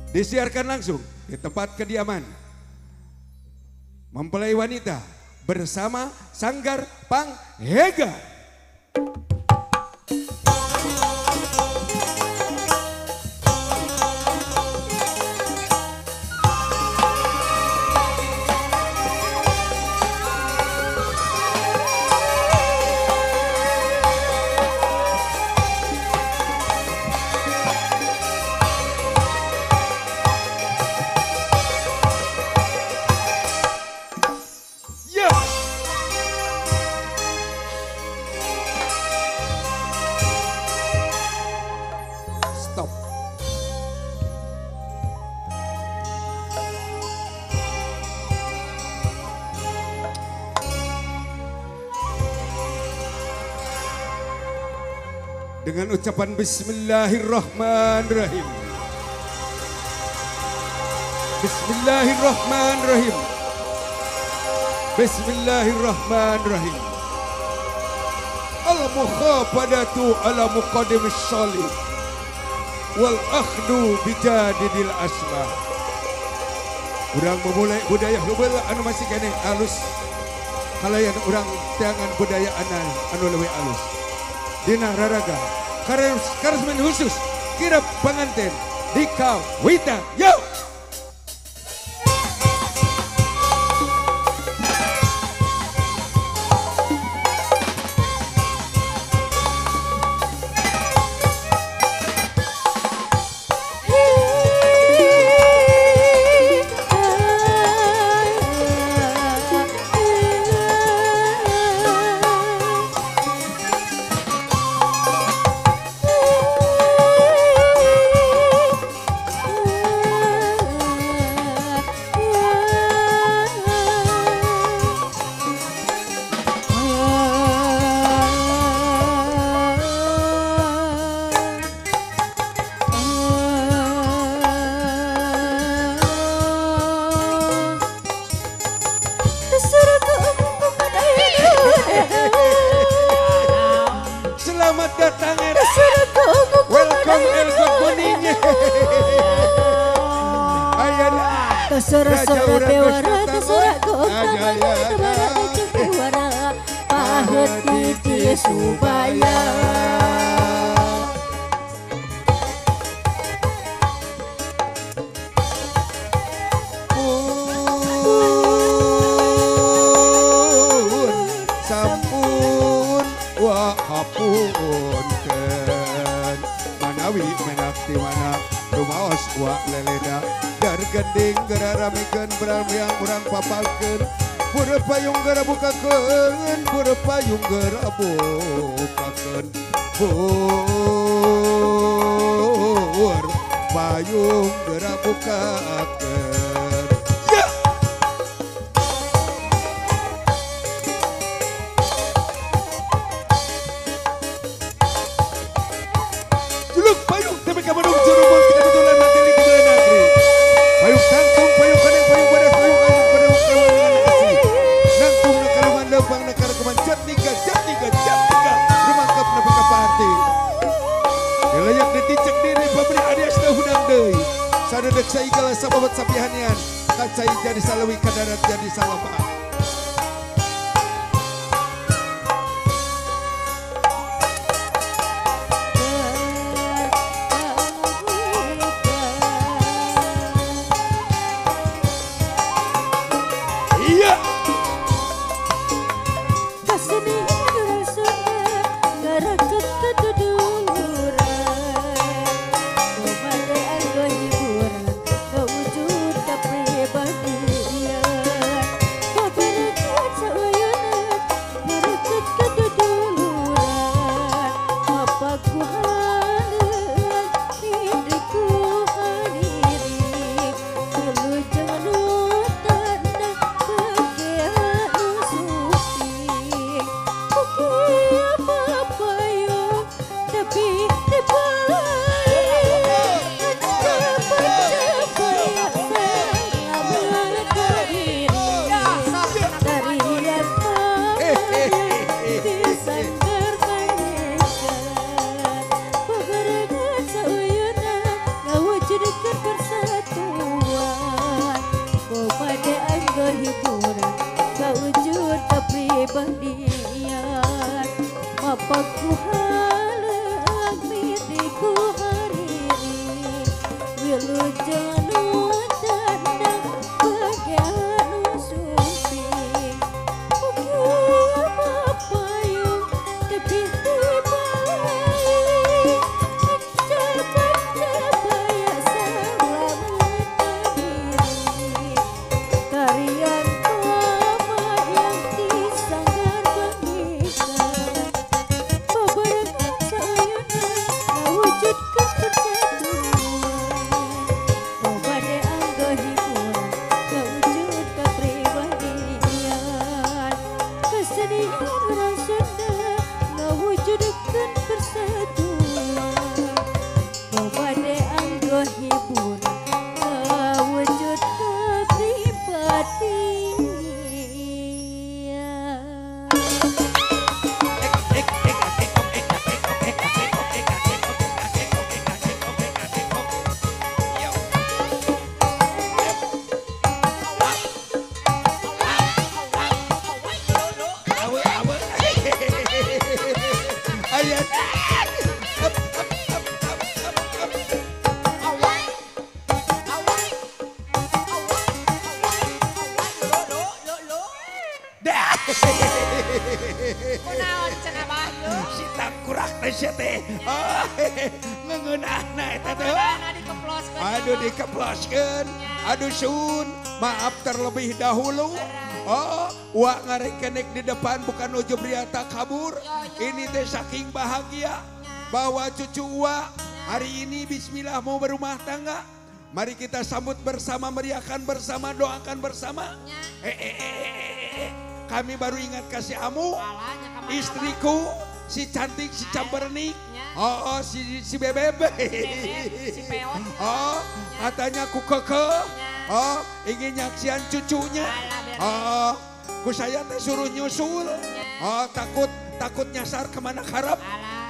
disiarkan langsung di tempat kediaman mempelai wanita bersama Sanggar Panghega. Dengan ucapan Bismillahirrahmanirrahim. Bismillahirrahmanirrahim. Bismillahirrahmanirrahim. Al-mukhafadatu ala muqaddimis sholih wal akhdu bijadidil asma. Urang memulai budaya hubel anu masih kene alus. Kalayan urang teangan budaya anu leuwih alus. Dina raraga karesmen khusus kirap panganten Dika Wita yo. Selamat datang welcome Elgot Kuning. Ayana Kesura-sura bewara kesura gokara pahut titi supaya sampun wa hapunten manawi menakti mana rumaos wa leleda dar gending gara ramikeun beramiang urang papalkeun pura payung gara bukakeun pura payung gara bukakeun pur payung gara bukakeun ya. Juluk payung tapi kabadung jurubul kita tutulan mati di bulan negeri. Payung kantung, payung kaneng, payung badas, payung kaneng, payung kawangan asli. Nangtung nakalungan lempang nakar keman jat tiga, rumangkap nabi kapati. Delayak diticek diri pabrik adias dah hudang deui. Sadedek saigala sababat sapihanian, kacai jadi salawi kadarat jadi salapa. kepribadian Bapakku halang mitiku hariri Wilujeng tandang bagian sumping Ukia papayung tepi tibai Cabat-cabaya selamat diri Tarian mama yang disanggar bagikan Beberapa sayuran wujudkan persatuan Coba deh angga hiburan wujud kepribadian Kesedihan rasanya wujudkan persatuan Coba deh angga hiburan wujud kepribadian Ayat. Kunaon cenah Abah? Si tangkurak teh sia teh. Ngeunahna eta teh. Mana dikeploskeun? Aduh dikeploskeun. Aduh sun, maaf terlebih dahulu. Oh, wak ngarekenek di depan bukan ujub riata kabur. Ini teh saking bahagia bahwa cucu wak hari ini bismillah mau berumah tangga. Mari kita sambut bersama, meriahkan bersama, doakan bersama. Kami baru ingat kasih amu, Alanya ka mana, istriku, si cantik, si campernik. Oh, si bebeb. si peot. Oh, katanya ku keke. Oh, ingin nyaksian cucunya. Oh, ku saya teh suruh nyusul. Oh, takut nyasar kemana harap.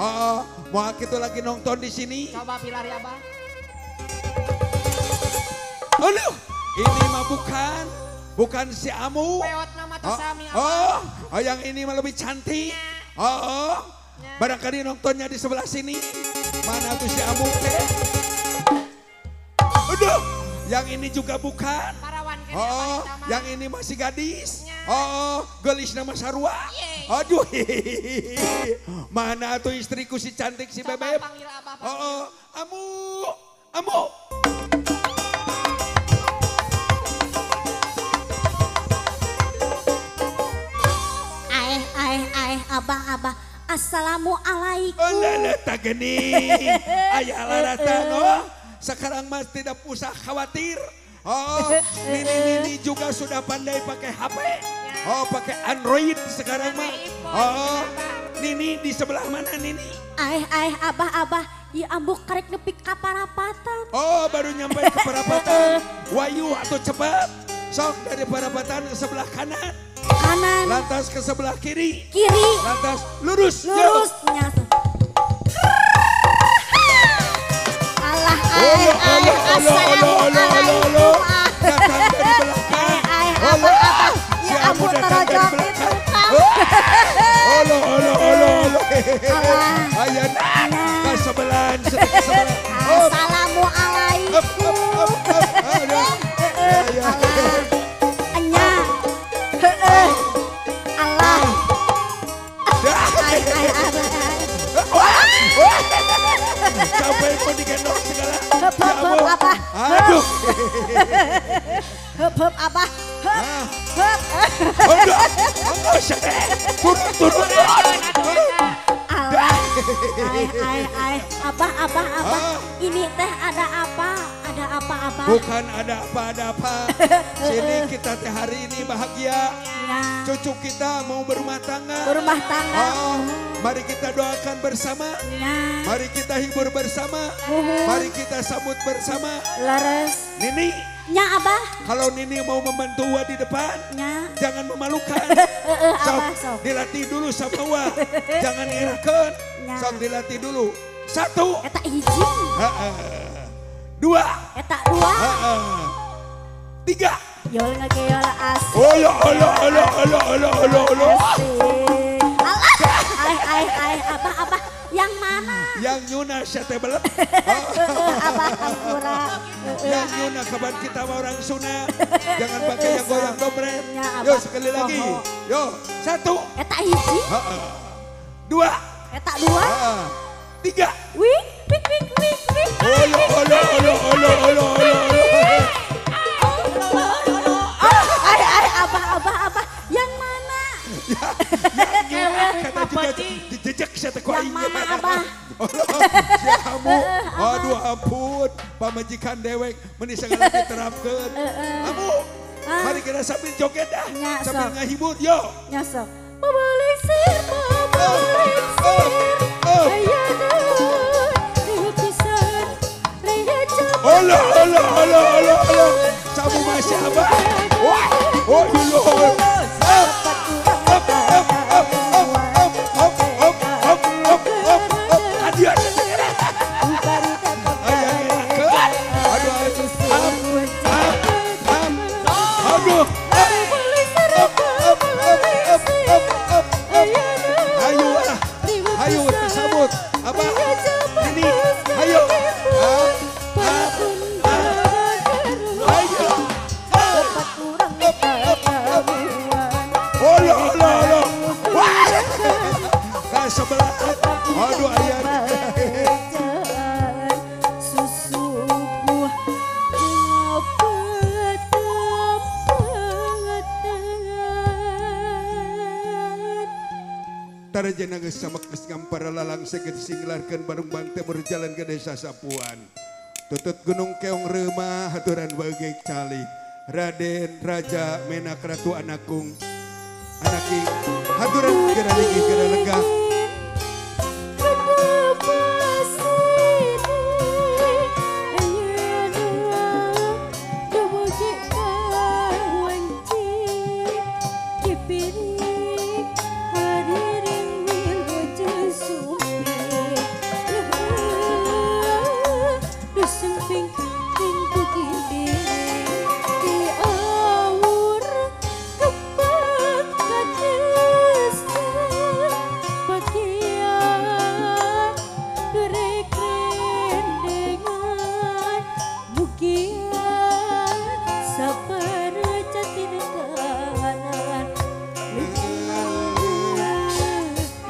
Oh, mau kita lagi nonton di sini. Coba pilari Abah. Aduh, ini mah bukan si Amu. Peot nama tuh sami Oh, Abah. yang ini mah lebih cantik. Oh, barangkali nontonnya di sebelah sini. Mana tuh si Amu teh? Aduh, yang ini juga bukan. Parawan kene Oh, Abah sama. yang ini masih gadis. Oh, gelis nama Sarwa. Yeay. Aduh, mana tuh istriku si cantik si Coba bebeb. panggil Abah, panggil. Oh, Amu. Abah Assalamualaikum. Lala gening. Ayah laratan oh. Sekarang mas tidak usah khawatir. Oh, Nini juga sudah pandai pakai HP. Oh, pakai Android sekarang mah. Oh, Nini di sebelah mana Nini? Abah ya ambuk karek nepi ka parapatan. Oh, baru nyampe ke perapatan. Wayu atau cepat. Sok dari perapatan ke sebelah kanan. Kanan, Lantas ke sebelah kiri. kiri, Lantas lurus. lurus, nyata. Allah, assalamualaikum. Datang dari belakang. Abah, Si ya Amu ampun datang dari terojok belakang. itu kau. Olo. Allah. Ayana. Ke sebelah, sedikit ke sebelah. Up, Assalamualaikum. Aduh. Allah, enya, Allah, Sampai mau digendong segala. Hep, Ya ampun. Abah. Aduh. Hep, Abah, Ah. hep. Enggak. Enggak usah. Turun. Allah, Abah, Ah. ini teh ada apa, Abah? Bukan ada apa. Sini kita teh hari ini bahagia. Ya, Cucu kita mau berumah tangga. berumah tangga. Oh, mari kita doakan bersama. Ya, Mari kita hibur bersama. Mari kita sambut bersama. leres. Nini, Nya Abah, kalau Nini mau membantu Wa di depan, nya. jangan memalukan. Abah, sok. Dilatih dulu sama Wa. Jangan ngirakeun. Ya. Sok dilatih dulu. 1, Eta hiji, 2, eta dua, 3, Yol ngegeyol asik. Olo. Ay, abah, yang mana? Yang nyuna syate belum. Abah Ampura. Yang nyuna kapan kita mau orang Sunda. Jangan pakai yang goyang dompet. Ya, Yo Abah. sekali lagi. Poho. Yo 1. Eta hiji, 2. eta dua. 3. Wih. Olo. Ay, abah, yang mana? Kata juga dijejak syate ku Yang aing. mana abah? Si kamu. Aduh ampun. Pamajikan dewek menisang lagi terapkeun. Kamu. Mari kita sambil joget dah. Nya, Sambil sok. ngahibur yo. Nyosok. Pabalik sir. Aya deui pisan. Raya jam. Olo. Sabu masih abah. Wah. Oh dulu. Adios. Aduh. Ayo tersambut. Apa? Ini. Ayo. Ayo. Olo. Wah. Nah, sebelah. Aduh ayah. Tarajana geus sama kesngam para lalang seged singlarkeun bareng bangte berjalan ke desa Sapuan. Tutut gunung keong reumah haturan bagek cali. Raden Raja Menak Ratu Anakung. Anaki haturan geura linggih geura lenggah.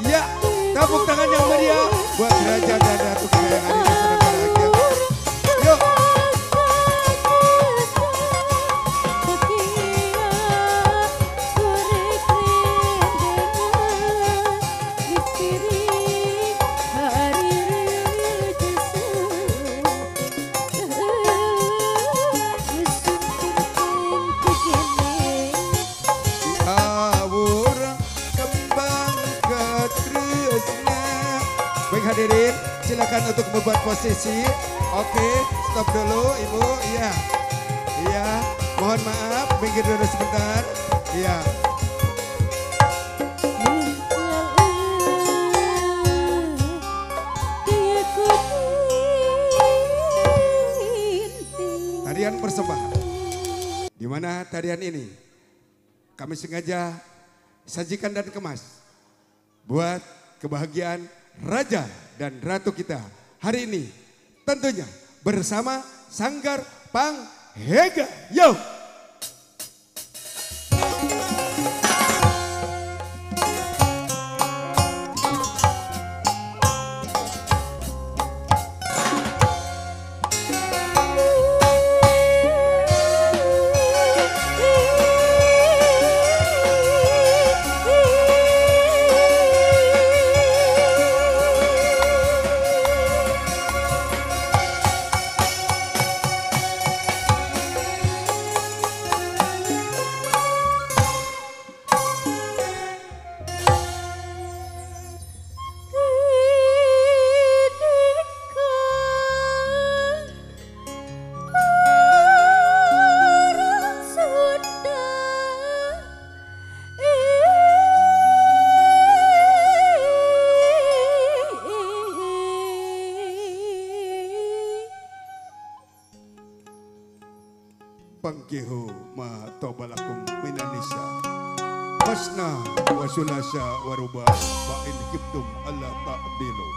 Ya, tepuk tangan yang meriah buat Raja dan Ratu kita yang hari ini sedang bahagia. Yuk. Awur kembang ketresna. Baik hadirin, silakan untuk membuat posisi. Oke, stop dulu Ibu. Iya. Iya, mohon maaf, minggir dulu sebentar. Iya. Tarian persembahan. Di mana tarian ini kami sengaja sajikan dan kemas buat kebahagiaan Raja dan Ratu kita hari ini. Tentunya bersama Sanggar Panghega. Yo! pangkihu ma tobalakum minanisa masna wa sulasa wa ruba fa in kibtum alla ta'dilu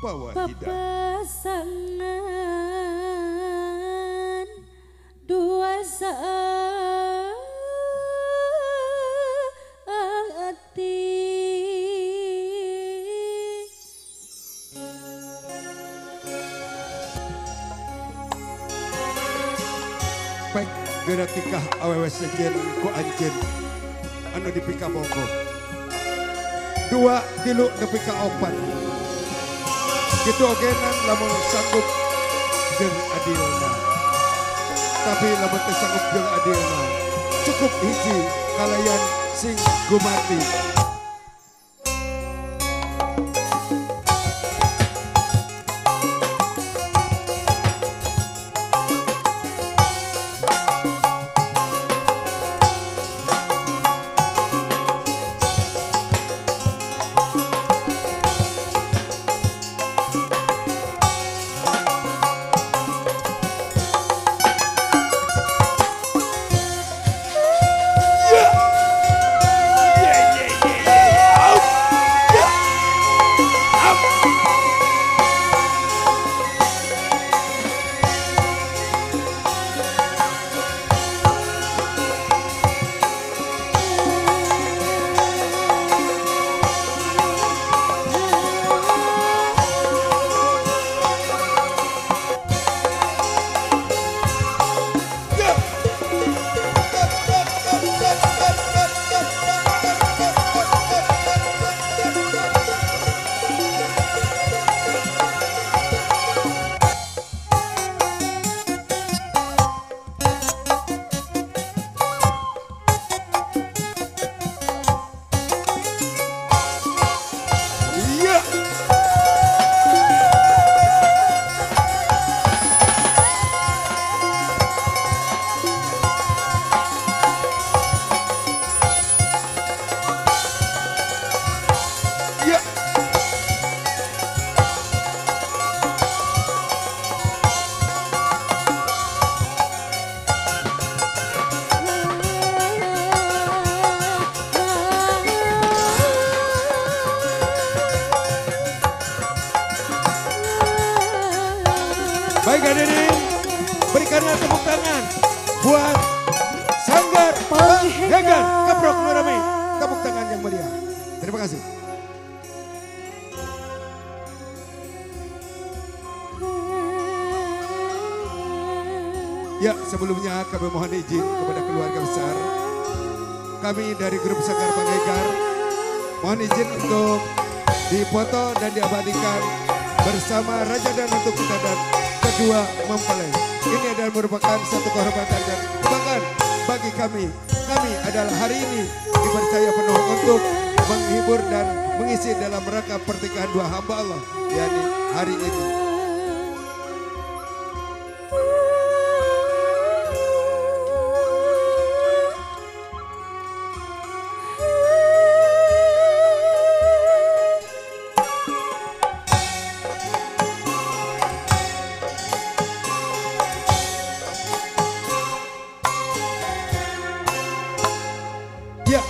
fawahida. Papasangan dua saati. Baik, geratikah awewe sejen ku anjen anu dipika monggo. 2 tilu dipika opat. Gitu ogenan lamun sanggup jeung adilna. Tapi lamun teu sanggup jeung adilna, cukup hiji kalayan sing gumati. Baik hadirin, berikanlah tepuk tangan buat Sanggar Panghegar Keprok Nurami. Tepuk tangan yang meriah. Terima kasih. Ya, sebelumnya kami mohon izin kepada keluarga besar kami dari grup Sanggar Panghegar. Mohon izin untuk dipoto dan diabadikan bersama Raja dan Ratu kita dan kedua mempelai. Ini adalah merupakan satu kehormatan dan kebanggaan bagi kami. Kami adalah hari ini dipercaya penuh untuk menghibur dan mengisi dalam rangka pernikahan dua hamba Allah, yakni hari ini. Ya,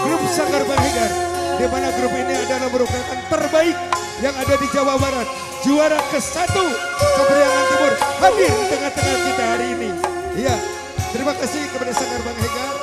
grup Sanggar Panghegar, di mana grup ini adalah merupakan terbaik yang ada di Jawa Barat, juara ke-1 Kepriangan Timur, hadir di tengah-tengah kita hari ini. Ya, terima kasih kepada Sanggar Panghegar.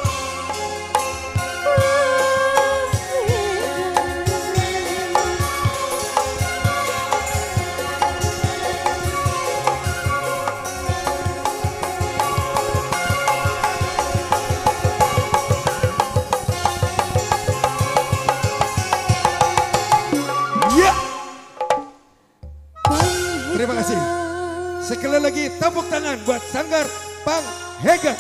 Terima kasih. Sekali lagi tepuk tangan buat Sanggar Panghegar.